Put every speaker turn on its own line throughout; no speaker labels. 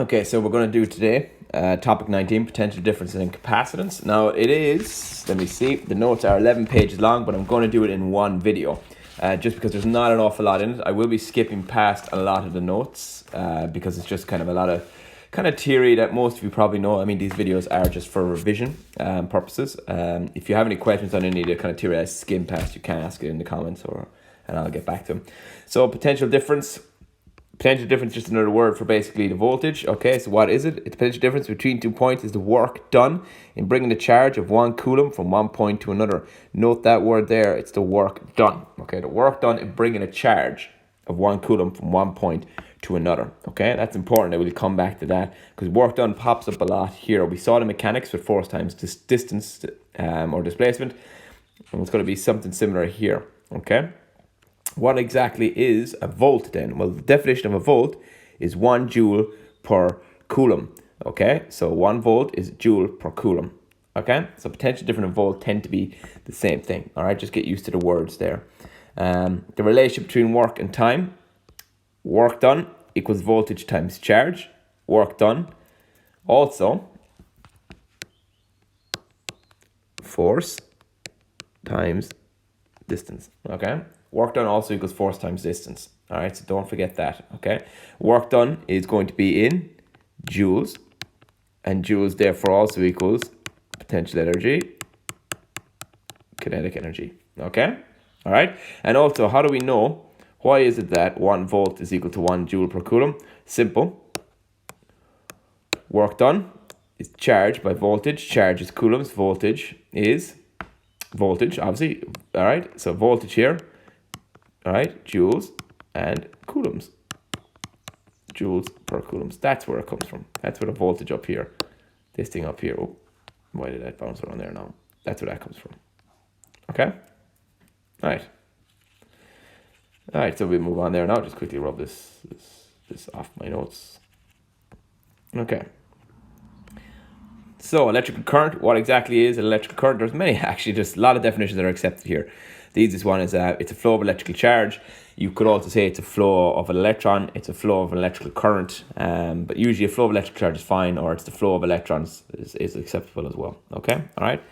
Okay, so we're going to do today topic 19, potential differences in capacitance. Now it is, let me see, the notes are 11 pages long, but I'm going to do it in one video just because there's not an awful lot in it. I will be skipping past a lot of the notes because it's just kind of a lot of kind of theory that most of you probably know. I mean, these videos are just for revision purposes. If you have any questions on any of the kind of theory I skim past, you can ask it in the comments and I'll get back to them. So potential difference, just another word for basically the voltage. Okay, so what is it? It's potential difference between 2 points is the work done in bringing the charge of 1 coulomb from one point to another. Note that word there, it's the work done. Okay, the work done in bringing a charge of 1 coulomb from one point to another. Okay, that's important. I will come back to that because work done pops up a lot here. We saw the mechanics with force times distance or displacement, and it's going to be something similar here. Okay. What exactly is a volt then? Well, the definition of a volt is 1 joule per coulomb. Okay, so 1 volt is joule per coulomb. Okay, so potential different and volt tend to be the same thing. All right, just get used to the words there. The relationship between work and time. Work done equals voltage times charge. Work done. Also, force times distance. Okay. Work done also equals force times distance. All right, so don't forget that. Okay. Work done is going to be in joules, and joules therefore also equals potential energy, kinetic energy. Okay. All right. And also, how do we know? Why is it that 1 volt is equal to 1 joule per coulomb? Simple. Work done is charge by voltage. Charge is coulombs. Voltage is voltage, obviously. All right. So voltage here. All right. Joules and coulombs. Joules per coulombs. That's where it comes from. That's where the voltage up here. This thing up here. Oh, why did that bounce around there now? That's where that comes from. Okay. All right. All right, so we move on there now. Just quickly rub this off my notes. Okay. So electrical current, what exactly is an electrical current? There's many, actually, just a lot of definitions that are accepted here. The easiest one is it's a flow of electrical charge. You could also say it's a flow of an electron. It's a flow of an electrical current. But usually a flow of electrical charge is fine, or it's the flow of electrons is acceptable as well. Okay, all right.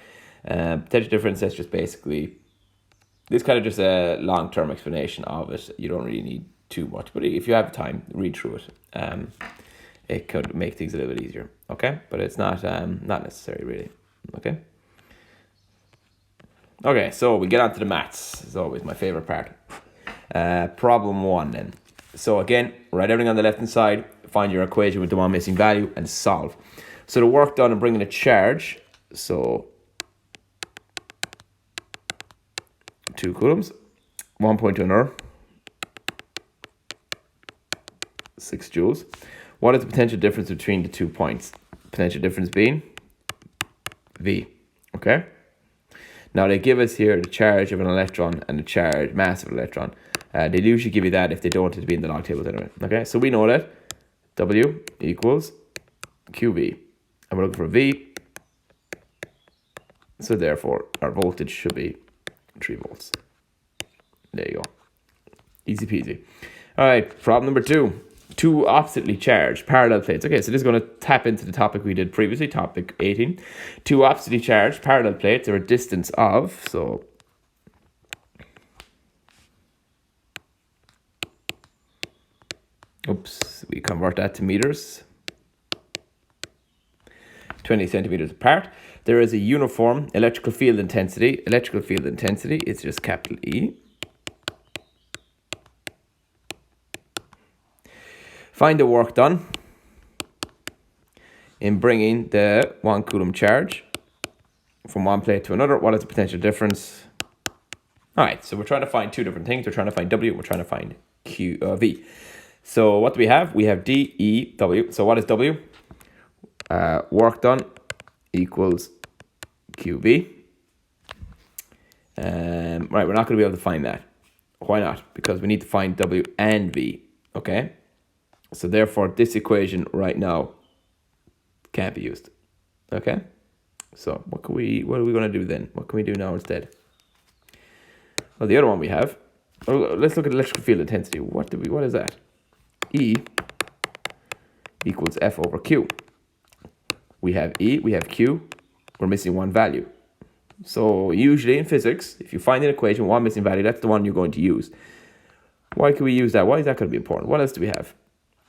Potential difference, that's just basically, this kind of just a long-term explanation of it. You don't really need too much, but if you have time, read through it. It could make things a little bit easier, okay? But it's not necessary, really, okay? Okay, so we get on to the maths. It's always my favorite part. Problem 1 then. So again, write everything on the left-hand side, find your equation with the one missing value, and solve. So the work done in bringing a charge, so 2 coulombs, 1 point to another, 6 joules. What is the potential difference between the 2 points? Potential difference being V. Okay. Now they give us here the charge of an electron and the charge mass of an electron. They usually give you that if they don't, it'll be in the log tables anyway. Okay, so we know that W equals QV, and we're looking for V. So therefore, our voltage should be 3 volts. There you go. Easy peasy. All right, problem number 2. 2 oppositely charged parallel plates. Okay, so this is going to tap into the topic we did previously, topic 18. 2 oppositely charged parallel plates are a distance of, so oops, we convert that to meters. 20 centimeters apart. There is a uniform electrical field intensity. Electrical field intensity is just capital E. Find the work done in bringing the 1 coulomb charge from one plate to another. What is the potential difference? All right, so we're trying to find 2 different things. We're trying to find W, we're trying to find V. So what do we have? We have D, E, W. So what is W? Work done equals QV. Right, we're not going to be able to find that. Why not? Because we need to find W and V, okay? So therefore, this equation right now can't be used, okay? So what are we going to do then? What can we do now instead? Well, the other one we have, let's look at electrical field intensity. What is that? E equals F over Q. We have E, we have Q, we're missing one value. So usually in physics, if you find an equation with one missing value, that's the one you're going to use. Why can we use that? Why is that going to be important? What else do we have?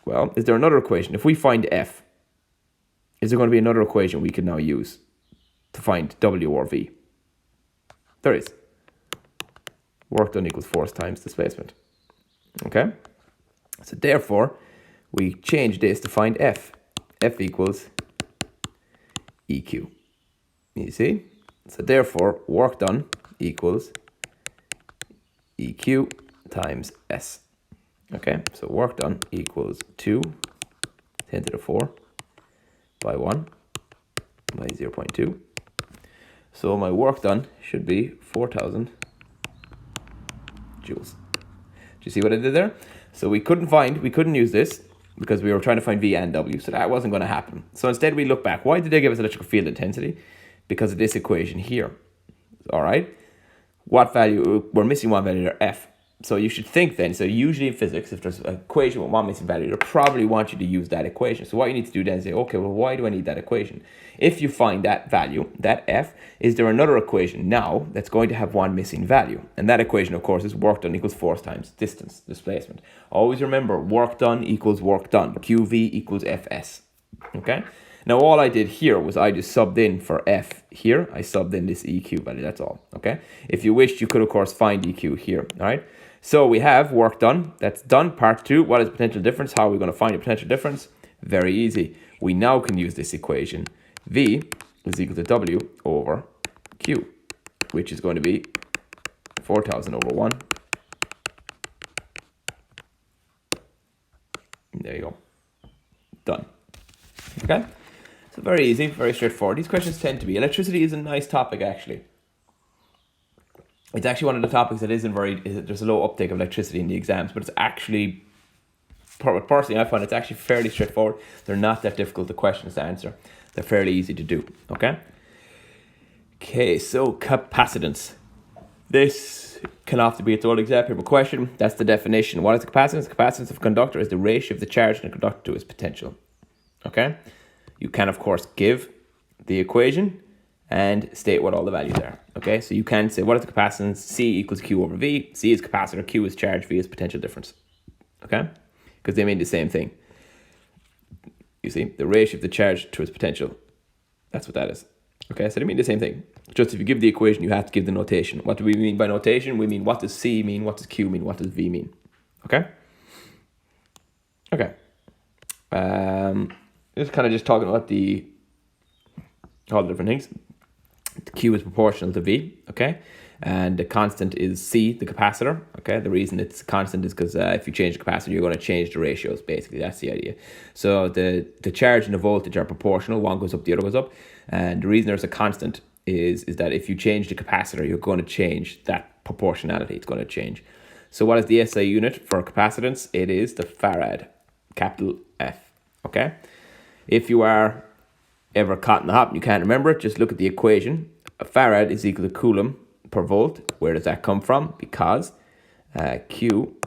Well, is there another equation? If we find F, is there going to be another equation we can now use to find W or V? There is. Work done equals force times displacement. Okay? So therefore, we change this to find F. F equals EQ. You see? So therefore, work done equals EQ times S. Okay, so work done equals 2 10 to the 4 by 1 by 0.2. So my work done should be 4,000 joules. Do you see what I did there? So we couldn't use this because we were trying to find V and W, so that wasn't going to happen. So instead we look back. Why did they give us electrical field intensity? Because of this equation here. All right. What value? We're missing one value there, F. So you should think then, so usually in physics, if there's an equation with one missing value, they'll probably want you to use that equation. So what you need to do then is say, okay, well, why do I need that equation? If you find that value, that F, is there another equation now that's going to have one missing value? And that equation, of course, is work done equals force times distance, displacement. Always remember, work done equals work done. QV equals Fs. Okay? Now, all I did here was I just subbed in for F here. I subbed in this EQ value, that's all. Okay? If you wished, you could, of course, find EQ here. All right? So we have work done. That's done. Part 2. What is the potential difference? How are we going to find the potential difference? Very easy. We now can use this equation. V is equal to W over Q, which is going to be 4,000 over 1. There you go. Done. Okay? So very easy, very straightforward. These questions tend to be. Electricity is a nice topic, actually. It's actually one of the topics that there's a low uptake of electricity in the exams, but it's actually, personally, I find it's actually fairly straightforward. They're not that difficult, the questions to answer. They're fairly easy to do, okay? Okay, so capacitance. This can often be its own exam paper question. That's the definition. What is the capacitance? The capacitance of a conductor is the ratio of the charge in a conductor to its potential, okay? You can, of course, give the equation and state what all the values are. Okay, so you can say, what is the capacitance? C equals Q over V. C is capacitor, Q is charge, V is potential difference. Okay, because they mean the same thing. You see, the ratio of the charge to its potential. That's what that is. Okay, so they mean the same thing. Just if you give the equation, you have to give the notation. What do we mean by notation? We mean, what does C mean? What does Q mean? What does V mean? Okay? Okay. Just kind of just talking about all the different things. The Q is proportional to V, okay? And the constant is C, the capacitor, okay? The reason it's constant is because if you change the capacitor, you're going to change the ratios, basically. That's the idea. So the charge and the voltage are proportional. One goes up, the other goes up. And the reason there's a constant is that if you change the capacitor, you're going to change that proportionality. It's going to change. So what is the SI unit for capacitance? It is the farad, capital F, okay? If you are ever caught in the hop and you can't remember it, just look at the equation. A farad is equal to coulomb per volt. Where does that come from? Because Q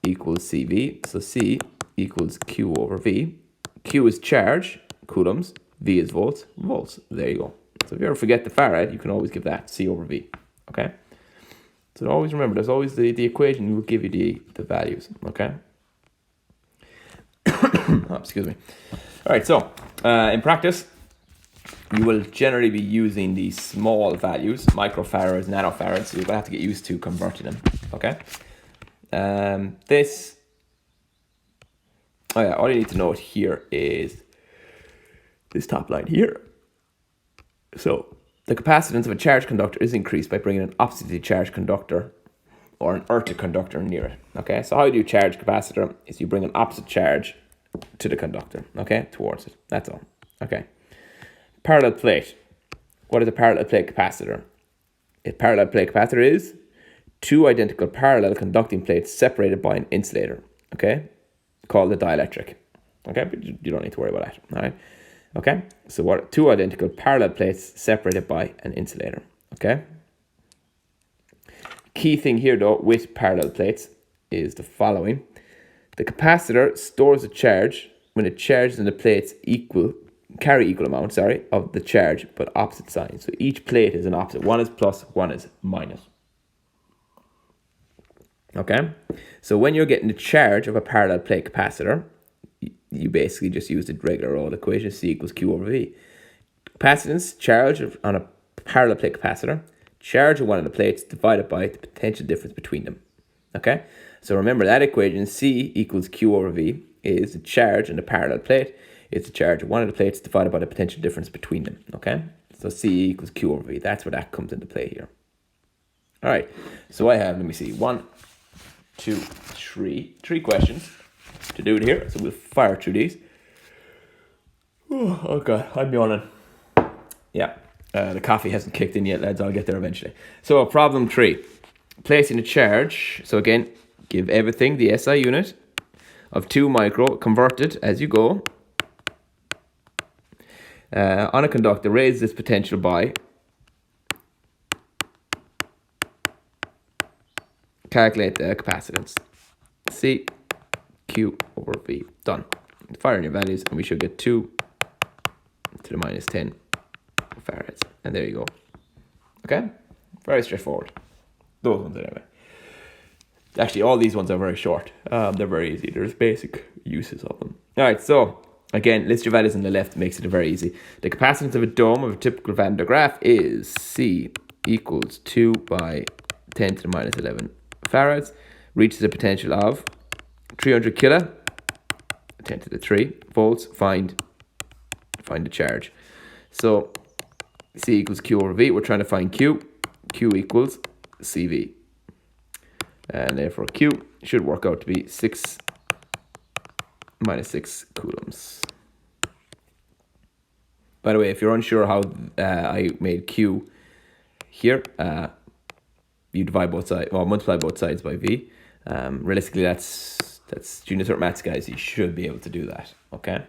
equals CV. So C equals Q over V. Q is charge, coulombs. V is volts, volts. There you go. So if you ever forget the farad, you can always give that C over V. Okay? So always remember, there's always the equation will give you the values. Okay? Oh, excuse me. All right, so in practice, you will generally be using these small values, microfarads, nanofarads, so you're going to have to get used to converting them, okay? All you need to note here is this top line here. So the capacitance of a charged conductor is increased by bringing an oppositely charged conductor or an earthed conductor near it, okay? So how do you charge capacitor? Is you bring an opposite charge to the conductor, okay, towards it. That's all, okay? Parallel plate. What is a parallel plate capacitor? A parallel plate capacitor is two identical parallel conducting plates separated by an insulator, okay? Called a dielectric, okay? But you don't need to worry about that, all right? Okay, so what? Two identical parallel plates separated by an insulator, okay? Key thing here, though, with parallel plates is the following. The capacitor stores a charge when the charges in the plates carry equal amounts, of the charge, but opposite signs. So each plate is an opposite. One is plus, one is minus. Okay? So when you're getting the charge of a parallel plate capacitor, you basically just use the regular old equation, C equals Q over V. Capacitance, charge on a parallel plate capacitor, charge of one of the plates divided by the potential difference between them. Okay? So remember that equation, C equals Q over V, is the charge in the parallel plate. It's the charge of one of the plates divided by the potential difference between them. Okay? So C equals Q over V. That's where that comes into play here. All right. So I have, let me see, 1, 2, 3. 3 questions to do it here. So we'll fire through these. Oh, okay. I'm yawning. Yeah. The coffee hasn't kicked in yet, lads. I'll get there eventually. So problem 3. Placing a charge. So again, give everything the SI unit of 2 micro, converted as you go. On a conductor, raise this potential by. Calculate the capacitance. C, Q over V. Done. Fire in your values, and we should get 2 to the minus 10 farads. And there you go. Okay? Very straightforward. Those ones anyway. Actually, all these ones are very short. They're very easy. There's basic uses of them. All right, so again, list your values on the left makes it very easy. The capacitance of a dome of a typical Van der Graaf is C equals 2 by 10 to the minus 11 farads. Reaches a potential of 300 kilo, 10 to the 3 volts. Find the charge. So C equals Q over V. We're trying to find Q. Q equals CV. And therefore Q should work out to be 6 minus 6 coulombs. By the way, if you're unsure how I made Q here, you divide both sides, or multiply both sides by V. Realistically, that's junior cert maths, guys. You should be able to do that. Okay.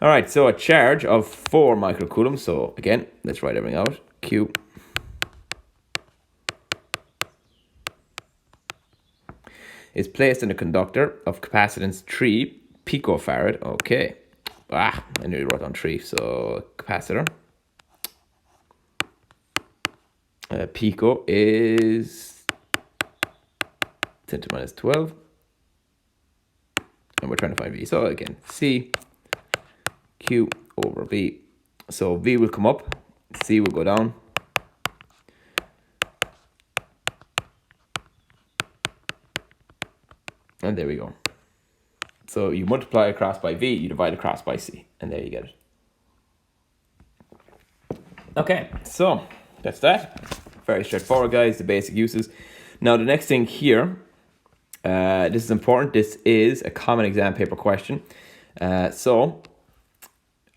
All right. So a charge of 4 microcoulombs. So again, let's write everything out. Q is placed in a conductor of capacitance 3 picofarad. Okay. I nearly wrote down 3. So capacitor. Pico is 10 to minus 12. And we're trying to find V. So again, C, Q over V. So V will come up, C will go down. And there we go. So you multiply across by V, you divide across by C. And there you get it. Okay, so that's that. Very straightforward, guys, the basic uses. Now the next thing here, this is important. This is a common exam paper question. So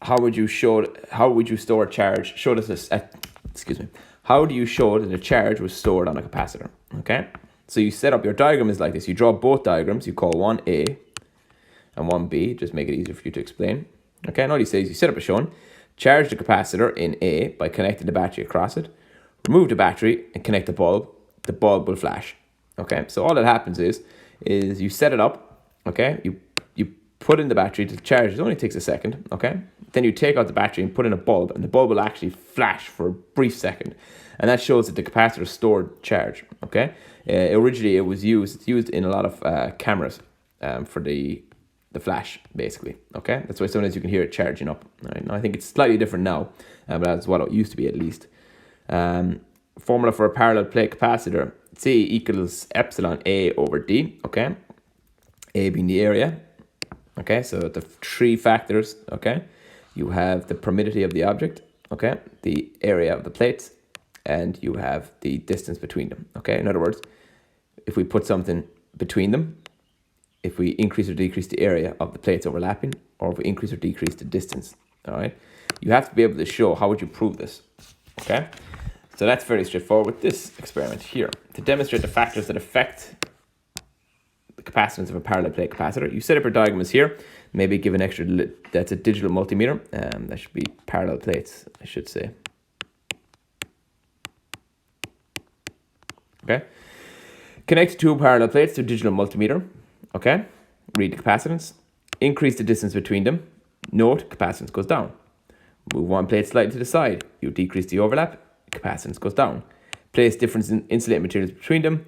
how would you store a charge? How do you show that a charge was stored on a capacitor? Okay. So you set up your diagram is like this. You draw both diagrams. You call one A and one B. Just make it easier for you to explain. Okay. And all you say is you set up as shown. Charge the capacitor in A by connecting the battery across it. Remove the battery and connect the bulb. The bulb will flash. Okay. So all that happens is you set it up. Okay. You put in the battery to charge. It only takes a second. Okay. Then you take out the battery and put in a bulb, and the bulb will actually flash for a brief second. And that shows that the capacitor stored charge. Okay. Originally, it's used in a lot of cameras for the flash, basically. Okay. That's why sometimes you can hear it charging up. All right. Now, I think it's slightly different now, but that's what it used to be at least. Formula for a parallel plate capacitor: C equals epsilon A over D. Okay. A being the area. Okay. So the 3 factors. Okay. You have the permittivity of the object. Okay. The area of the plates. And you have the distance between them. Okay. In other words, if we put something between them, if we increase or decrease the area of the plates overlapping, or if we increase or decrease the distance, all right, you have to be able to show how would you prove this. Okay. So that's very straightforward with this experiment here. To demonstrate the factors that affect the capacitance of a parallel plate capacitor, you set up your diagrams here. Maybe give an extra, that's a digital multimeter. That should be parallel plates, I should say. Okay. Connect 2 parallel plates to a digital multimeter. Okay. Read the capacitance. increase the distance between them. Note, capacitance goes down. Move one plate slightly to the side. You decrease the overlap. Capacitance goes down. Place difference in insulating materials between them.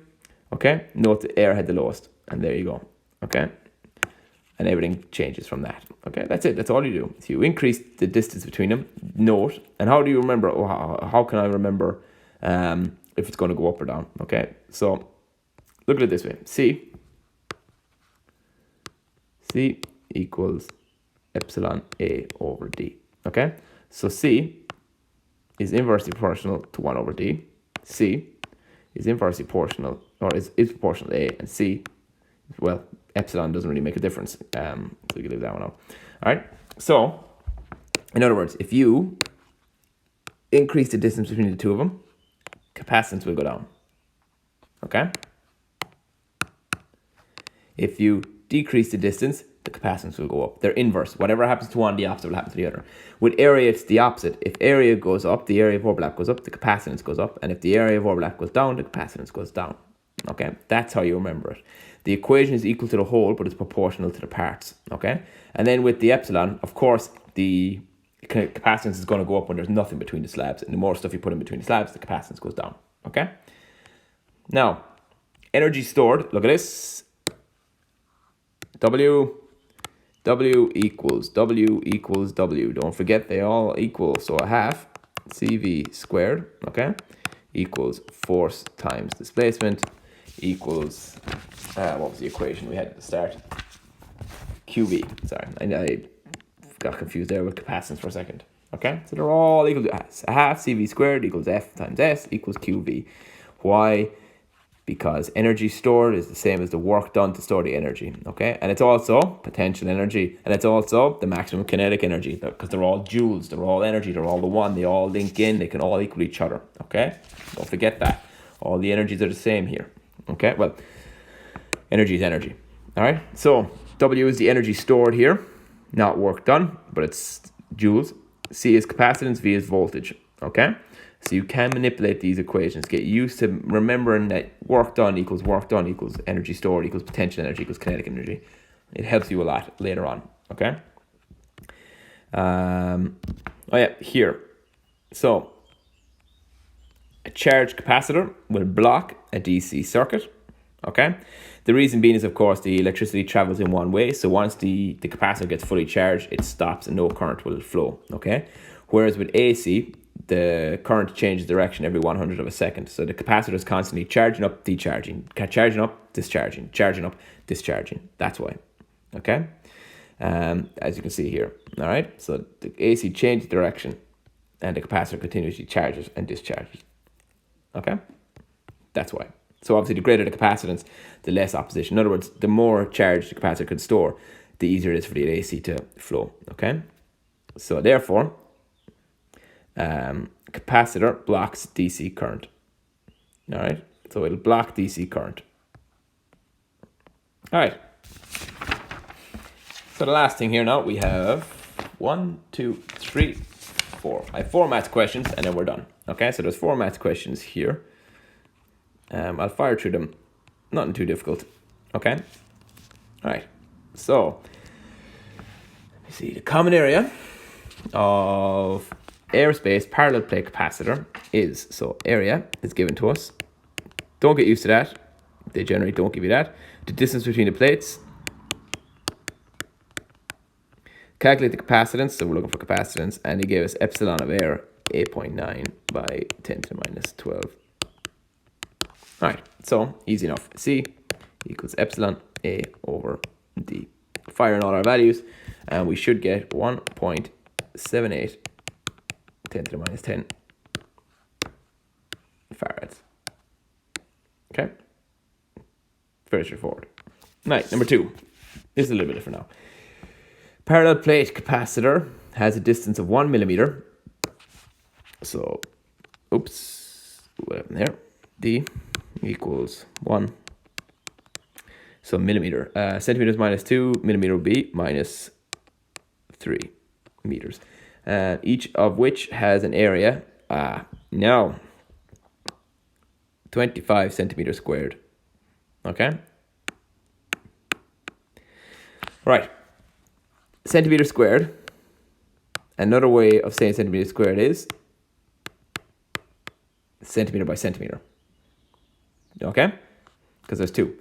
Okay. Note the air had the lowest. And there you go. Okay. And everything changes from that. Okay. That's it. That's all you do. So you increase the distance between them. Note. And how do you remember? How can I remember if it's going to go up or down? Okay. So look at it this way. C equals epsilon A over D. Okay, so C is inversely proportional to 1 over D. C is inversely proportional, or is proportional to A, and C, well, epsilon doesn't really make a difference. So we can leave that one out. All right, so in other words, if you increase the distance between the two of them, capacitance will go down. Okay? If you decrease the distance, the capacitance will go up. They're inverse. Whatever happens to one, the opposite will happen to the other. With area, it's the opposite. If area goes up, the area of overlap goes up, the capacitance goes up. And if the area of overlap goes down, the capacitance goes down. Okay, that's how you remember it. The equation is equal to the whole, but it's proportional to the parts. Okay, and then with the epsilon, of course, the capacitance is going to go up when there's nothing between the slabs. And the more stuff you put in between the slabs, the capacitance goes down. Okay, now, energy stored, look at this. W equals W. Don't forget they all equal. So a half CV squared, okay, equals force times displacement equals, what was the equation we had at the start? QV, sorry. I got confused there with capacitance for a second. Okay, so they're all equal to a half CV squared equals F times S equals QV. Why? Because energy stored is the same as the work done to store the energy, okay? And it's also potential energy, and it's also the maximum kinetic energy, because they're all joules, they're all energy, they're all the one, they all link in, they can all equal each other, okay? Don't forget that. All the energies are the same here, okay? Well, energy is energy, all right? So W is the energy stored here, not work done, but it's joules. C is capacitance, V is voltage, okay? So you can manipulate these equations. Get used to remembering that work done equals energy stored equals potential energy equals kinetic energy. It helps you a lot later on, okay? Oh yeah, here. So a charged capacitor will block a DC circuit, okay? The reason being is, of course, the electricity travels in one way. So once the capacitor gets fully charged, it stops and no current will flow, okay? Whereas with AC, the current changes direction every 100th of a second. So the capacitor is constantly charging up, decharging, charging up, discharging, charging up, discharging. That's why, okay? As you can see here, all right? So the AC changes direction and the capacitor continuously charges and discharges, okay? That's why. So obviously the greater the capacitance, the less opposition. In other words, the more charge the capacitor could store, the easier it is for the AC to flow, okay? So therefore, capacitor blocks DC current. All right, so it'll block DC current. All right. So the last thing here now, we have 1, 2, 3, 4. I have 4 maths questions and then we're done. Okay, so there's 4 maths questions here. I'll fire through them. Nothing too difficult. Okay. All right. So, let me see. The common area of airspace parallel plate capacitor is, so area is given to us. Don't get used to that. They generally don't give you that. The distance between the plates. Calculate the capacitance. So we're looking for capacitance. And he gave us epsilon of air 8.9 by 10 to the minus 12. All right, so easy enough. C equals epsilon A over D. Fire in all our values. And we should get 1.78 10 to the minus 10 farads. Okay? Very straightforward. Right, number 2. This is a little bit different now. Parallel plate capacitor has a distance of 1 millimeter. So, oops, what happened there? D equals 1. So millimeter. Centimeters minus 2, millimeter will be minus 3 meters. Each of which has an area, now 25 centimeters squared. Okay? Right. centimeter squared. Another way of saying centimeter squared is centimeter by centimeter. Okay? Because there's two.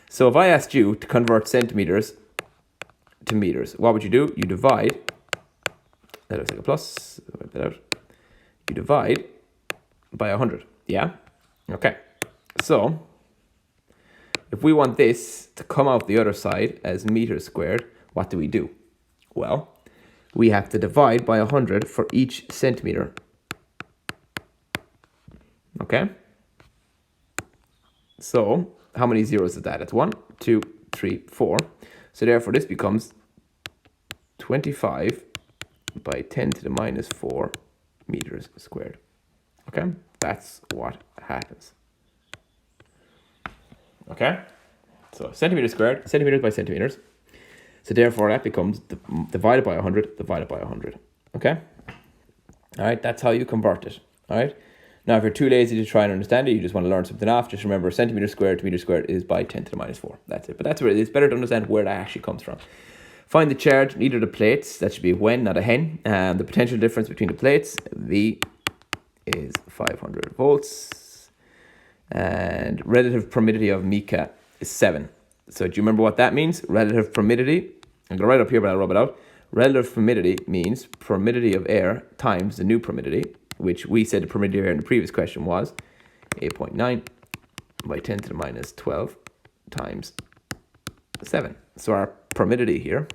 So if I asked you to convert centimeters to meters, what would you do? You divide. That looks like a plus. Wipe that out. You divide by 100. Yeah? Okay. So if we want this to come out the other side as meters squared, what do? Well, we have to divide by 100 for each centimeter. Okay? So how many zeros is that? It's 1, 2, 3, 4. So therefore this becomes 25 by 10 to the minus 4 meters squared. Okay? That's what happens. Okay? So centimeters squared, centimeters by centimeters. So therefore that becomes divided by 100, divided by 100. Okay? All right, that's how you convert it. All right? Now, if you're too lazy to try and understand it, you just want to learn something off, just remember centimeter squared to meter squared is by 10 to the minus 4. That's it. But that's where it's better to understand where that actually comes from. Find the charge in either of the plates. That should be a when, not a hen. The potential difference between the plates, V, is 500 volts. And relative permittivity of mica is 7. So do you remember what that means? Relative permittivity. I'm going to write it up here, but I'll rub it out. Relative permittivity means permittivity of air times the new permittivity, which we said the permittivity of air in the previous question was 8.9 by 10 to the minus 12 times 7. So our permittivity here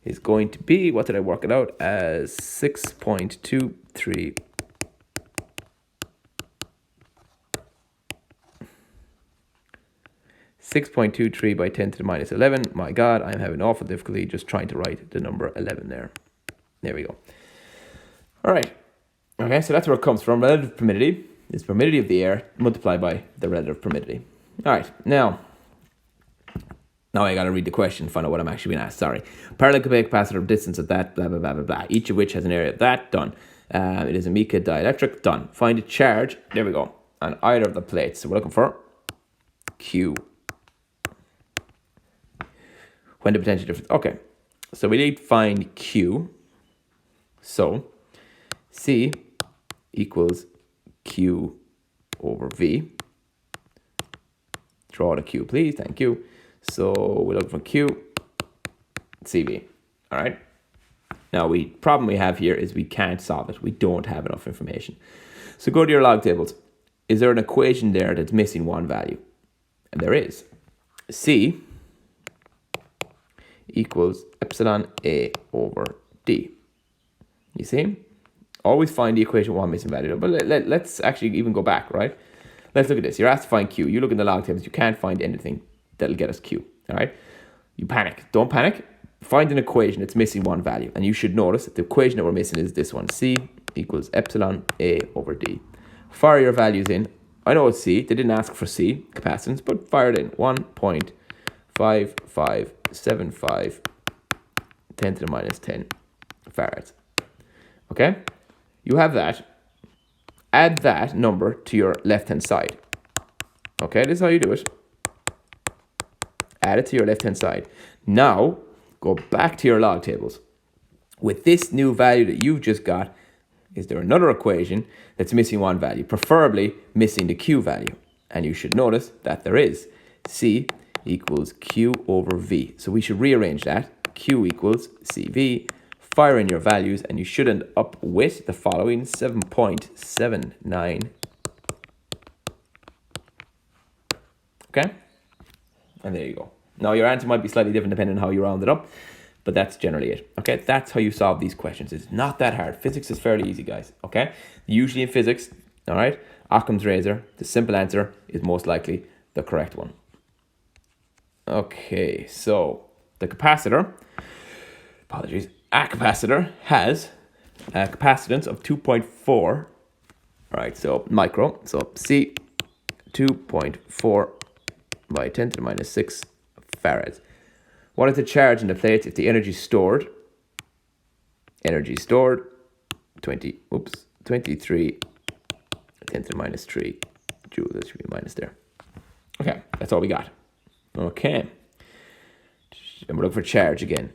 is going to be, what did I work it out as? 6.23 6.23 by 10 to the minus 11. My God, I'm having awful difficulty just trying to write the number 11 there. There we go. All right. Okay, so that's where it comes from. Relative permittivity is permittivity of the air multiplied by the relative permittivity. All right, now I got to read the question, find out what I'm actually being asked. Sorry. Parallel capacitor of distance of that, blah, blah, blah, blah, blah. Each of which has an area of that, done. It is a mica dielectric, done. Find a charge, there we go, on either of the plates. So we're looking for Q. When the potential difference, okay. So we need to find Q. So C equals Q over V. Draw the Q, please. Thank you. So we're looking for Q, CV. All right. Now, problem we have here is we can't solve it. We don't have enough information. So go to your log tables. Is there an equation there that's missing one value? And there is. C equals epsilon A over D. You see? Always find the equation one missing value. But let's actually even go back, right? Let's look at this. You're asked to find Q. You look in the log tables. You can't find anything that'll get us Q. All right? You panic. Don't panic. Find an equation that's missing one value. And you should notice that the equation that we're missing is this one. C equals epsilon A over D. Fire your values in. I know it's C. They didn't ask for C, capacitance, but fire it in. 1.5575 10 to the minus 10 farads. Okay? You have that. Add that number to your left-hand side. Okay, this is how you do it. Add it to your left-hand side. Now, go back to your log tables. With this new value that you've just got, is there another equation that's missing one value? Preferably missing the Q value. And you should notice that there is. C equals Q over V. So we should rearrange that. Q equals CV. Fire in your values, and you should end up with the following: 7.79. Okay? And there you go. Now, your answer might be slightly different depending on how you round it up, but that's generally it. Okay? That's how you solve these questions. It's not that hard. Physics is fairly easy, guys. Okay? Usually in physics, all right, Occam's razor, the simple answer is most likely the correct one. Okay, so the capacitor, a capacitor has a capacitance of 2.4, right? So micro, so C 2.4 by 10 to the minus 6 farads. What is the charge in the plate if the energy stored? Energy stored 23 10 to the minus 3 joules. That should be minus there. Okay, that's all we got. Okay. And we're looking for charge again.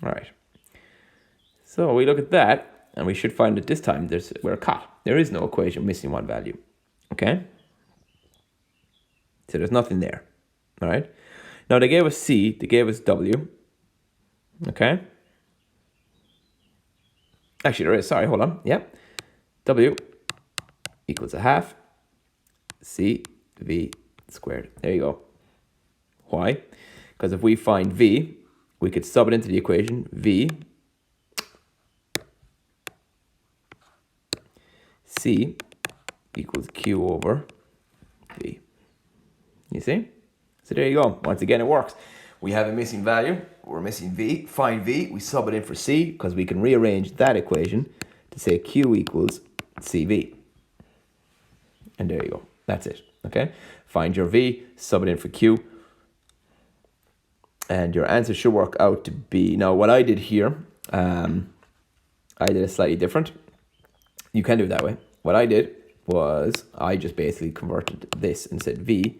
All right. So we look at that, and we should find that this time we're caught. There is no equation missing one value. Okay? So there's nothing there. All right? Now they gave us C, they gave us W. Okay? Actually, there is. Sorry, hold on. Yep. W equals a half C V squared. There you go. Why? Because if we find V, we could sub it into the equation. V C equals Q over V. You see? So there you go. Once again, it works. We have a missing value. We're missing V. Find V. We sub it in for C because we can rearrange that equation to say Q equals CV. And there you go. That's it. Okay? Find your V, sub it in for Q. And your answer should work out to be... Now, what I did here, I did it slightly different. You can do it that way. What I did was I just basically converted this and said V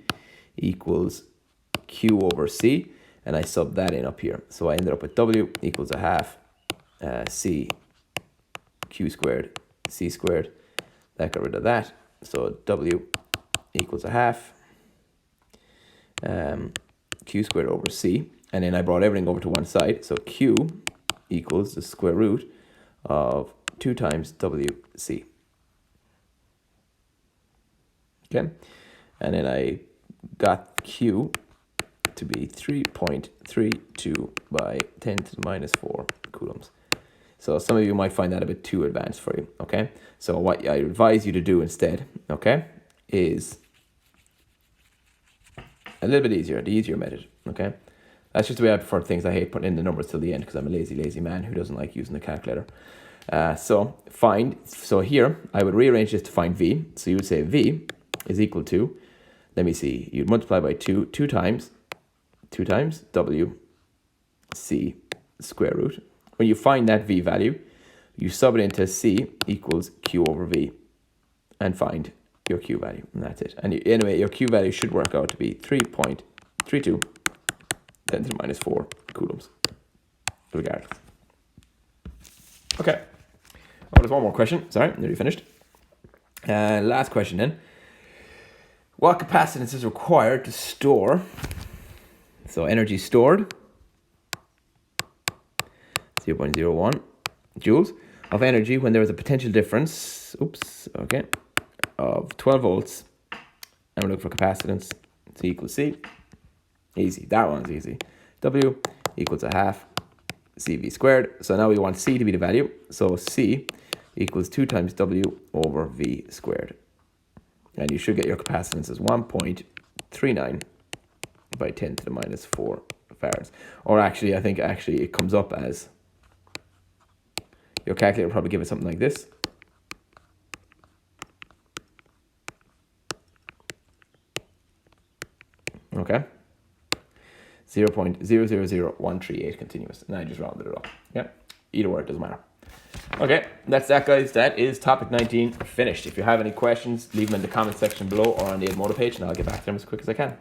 equals Q over C, and I subbed that in up here. So I ended up with W equals a half C Q squared C squared. That got rid of that. So W equals a half Q squared over C. And then I brought everything over to one side. So Q equals the square root of 2 times WC. Okay. And then I got Q to be 3.32 by 10 to the minus 4 coulombs. So some of you might find that a bit too advanced for you, okay? So what I advise you to do instead, okay, is a little bit easier, the easier method, okay? That's just the way I prefer things. I hate putting in the numbers till the end because I'm a lazy man who doesn't like using the calculator. So here, I would rearrange this to find V. So you would say V is equal to, let me see, you'd multiply by 2 times W C square root. When you find that V value, you sub it into C equals Q over V and find your Q value, and that's it. And anyway, your Q value should work out to be 3.32 10 to the minus 4 coulombs, regardless. Okay. Oh, there's one more question. Sorry, nearly finished. Last question then. What capacitance is required to store, so energy stored, 0.01 joules of energy when there is a potential difference, of 12 volts, and we look for capacitance, C equals C. Easy, that one's easy. W equals a half CV squared. So now we want C to be the value. So C equals 2 times W over V squared. And you should get your capacitance as 1.39 by 10 to the minus 4 farads. Or actually, I think it comes up as, your calculator will probably give it something like this. Okay. 0.000138 continuous. And I just rounded it up. Yeah. Either way, it doesn't matter. Okay, that's that, guys. That is topic 19 finished. If you have any questions, leave them in the comment section below or on the Edmodo page, and I'll get back to them as quick as I can.